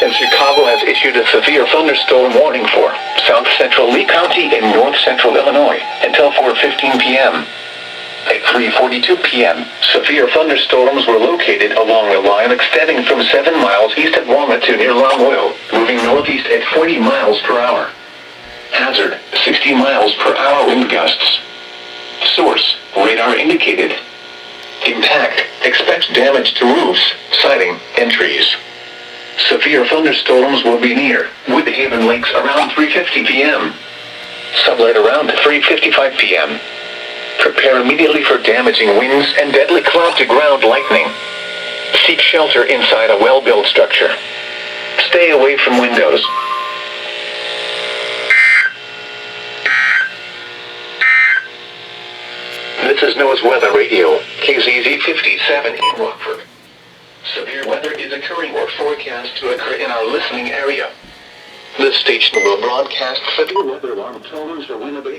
and Chicago has issued a severe thunderstorm warning for South Central Lee County in North Central Illinois until 4:15 p.m. At 3:42 p.m., severe thunderstorms were located along a line extending from 7 miles east of Walnut to near Long Oil, moving northeast at 40 miles per hour. Hazard, 60 miles per hour wind gusts. Source, radar indicated. Impact, expect damage to roofs, siding, and trees. Severe thunderstorms will be near Woodhaven Lakes around 3:50 p.m. Sublette around 3:55 p.m. Prepare immediately for damaging winds and deadly cloud-to-ground lightning. Seek shelter inside a well-built structure. Stay away from windows. This is Noah's Weather Radio, KZZ 57 in Rockford. Severe weather is occurring or forecast to occur in our listening area. This station will broadcast severe weather alarm tones for Winnipeg.